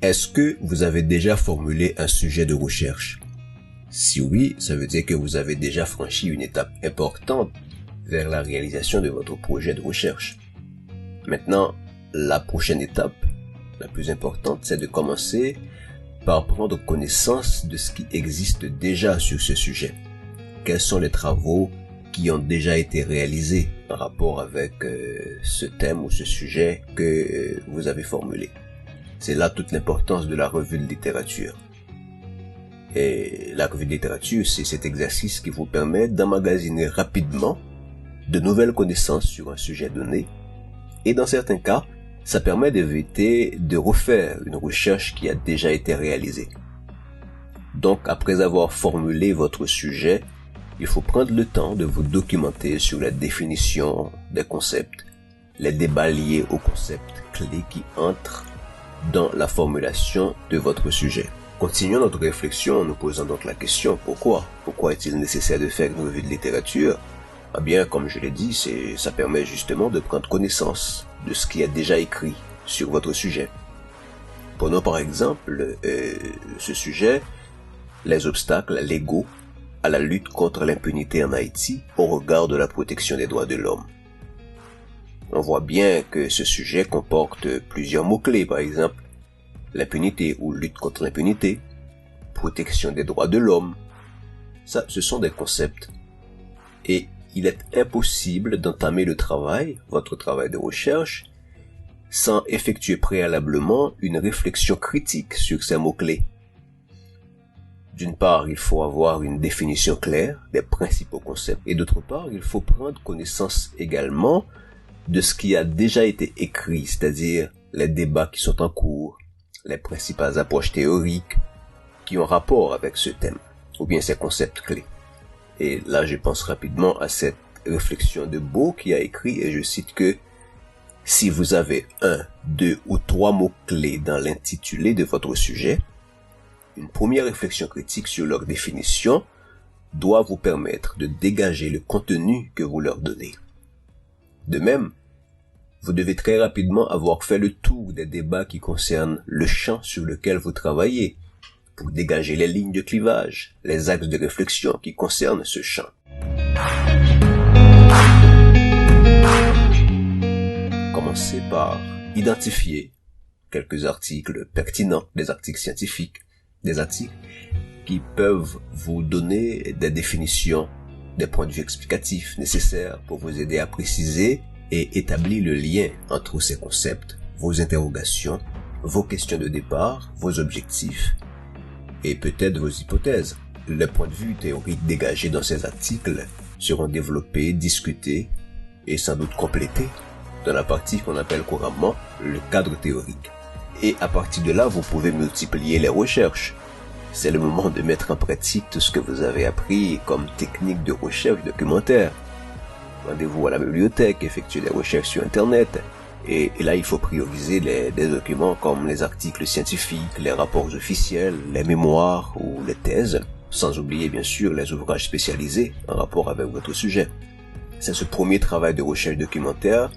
Est-ce que vous avez déjà formulé un sujet de recherche? Si oui, ça veut dire que vous avez déjà franchi une étape importante vers la réalisation de votre projet de recherche. Maintenant, la prochaine étape, la plus importante, c'est de commencer par prendre connaissance de ce qui existe déjà sur ce sujet. Quels sont les travaux qui ont déjà été réalisés en rapport avec ce thème ou ce sujet que vous avez formulé. C'est là toute l'importance de la revue de littérature. Et la revue de littérature, c'est cet exercice qui vous permet d'emmagasiner rapidement de nouvelles connaissances sur un sujet donné. Et dans certains cas, ça permet d'éviter de refaire une recherche qui a déjà été réalisée. Donc, après avoir formulé votre sujet, il faut prendre le temps de vous documenter sur la définition des concepts, les débats liés aux concepts clés qui entrent dans la formulation de votre sujet. Continuons notre réflexion en nous posant donc la question pourquoi? Pourquoi est-il nécessaire de faire une revue de littérature? Eh bien, comme je l'ai dit, ça permet justement de prendre connaissance de ce qui est déjà écrit sur votre sujet. Prenons par exemple ce sujet, les obstacles légaux à la lutte contre l'impunité en Haïti au regard de la protection des droits de l'homme. On voit bien que ce sujet comporte plusieurs mots-clés, par exemple, l'impunité ou lutte contre l'impunité, protection des droits de l'homme. Ça, ce sont des concepts. Et il est impossible d'entamer le travail, votre travail de recherche, sans effectuer préalablement une réflexion critique sur ces mots-clés. D'une part, il faut avoir une définition claire des principaux concepts, et d'autre part, il faut prendre connaissance également de ce qui a déjà été écrit, c'est-à-dire les débats qui sont en cours, les principales approches théoriques qui ont rapport avec ce thème, ou bien ces concepts clés. Et là, je pense rapidement à cette réflexion de Beau qui a écrit, et je cite que si vous avez 1, 2 ou 3 mots-clés dans l'intitulé de votre sujet, une première réflexion critique sur leur définition doit vous permettre de dégager le contenu que vous leur donnez. De même, vous devez très rapidement avoir fait le tour des débats qui concernent le champ sur lequel vous travaillez pour dégager les lignes de clivage, les axes de réflexion qui concernent ce champ. Commencez par identifier quelques articles pertinents, des articles scientifiques, des articles qui peuvent vous donner des définitions, des points de vue explicatifs nécessaires pour vous aider à préciser et établir le lien entre ces concepts, vos interrogations, vos questions de départ, vos objectifs et peut-être vos hypothèses. Les points de vue théoriques dégagés dans ces articles seront développés, discutés et sans doute complétés dans la partie qu'on appelle couramment le cadre théorique. Et à partir de là, vous pouvez multiplier les recherches. C'est le moment de mettre en pratique tout ce que vous avez appris comme technique de recherche documentaire. Rendez-vous à la bibliothèque, effectuez des recherches sur Internet. Et là, il faut prioriser des documents comme les articles scientifiques, les rapports officiels, les mémoires ou les thèses, sans oublier bien sûr les ouvrages spécialisés en rapport avec votre sujet. C'est ce premier travail de recherche documentaire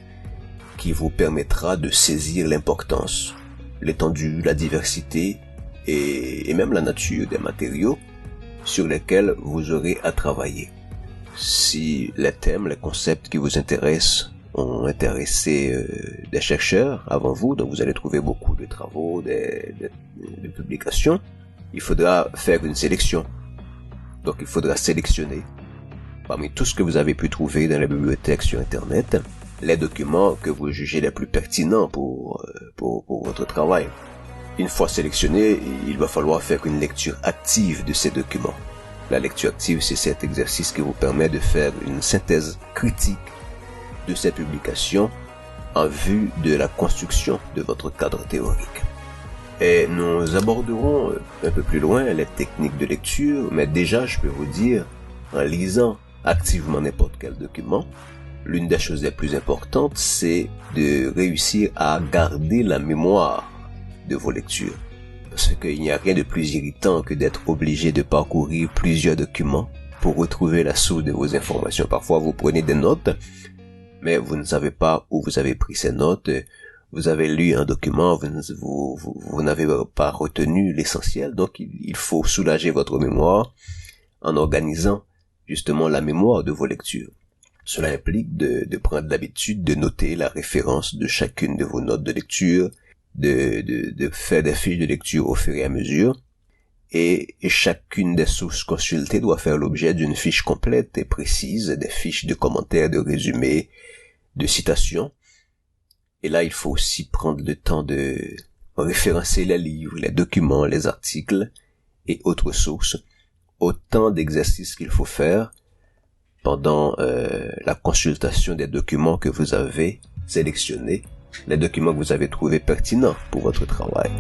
qui vous permettra de saisir l'importance, l'étendue, la diversité et même la nature des matériaux sur lesquels vous aurez à travailler. Si les thèmes, les concepts qui vous intéressent ont intéressé des chercheurs avant vous, donc vous allez trouver beaucoup de travaux, de publications, il faudra faire une sélection. Donc il faudra sélectionner parmi tout ce que vous avez pu trouver dans la bibliothèque sur Internet, les documents que vous jugez les plus pertinents pour votre travail. Une fois sélectionné, il va falloir faire une lecture active de ces documents. La lecture active, c'est cet exercice qui vous permet de faire une synthèse critique de ces publications en vue de la construction de votre cadre théorique. Et nous aborderons un peu plus loin les techniques de lecture, mais déjà, je peux vous dire, en lisant activement n'importe quel document, l'une des choses les plus importantes, c'est de réussir à garder la mémoire de vos lectures. Parce qu'il n'y a rien de plus irritant que d'être obligé de parcourir plusieurs documents pour retrouver la source de vos informations. Parfois, vous prenez des notes, mais vous ne savez pas où vous avez pris ces notes, vous avez lu un document, vous n'avez pas retenu l'essentiel, donc il faut soulager votre mémoire en organisant justement la mémoire de vos lectures. Cela implique de prendre l'habitude de noter la référence de chacune de vos notes de lecture, de faire des fiches de lecture au fur et à mesure, et chacune des sources consultées doit faire l'objet d'une fiche complète et précise, des fiches de commentaires, de résumés, de citations. Et là, il faut aussi prendre le temps de référencer les livres, les documents, les articles et autres sources. Autant d'exercices qu'il faut faire pendant la consultation des documents que vous avez sélectionnés, les documents que vous avez trouvés pertinents pour votre travail.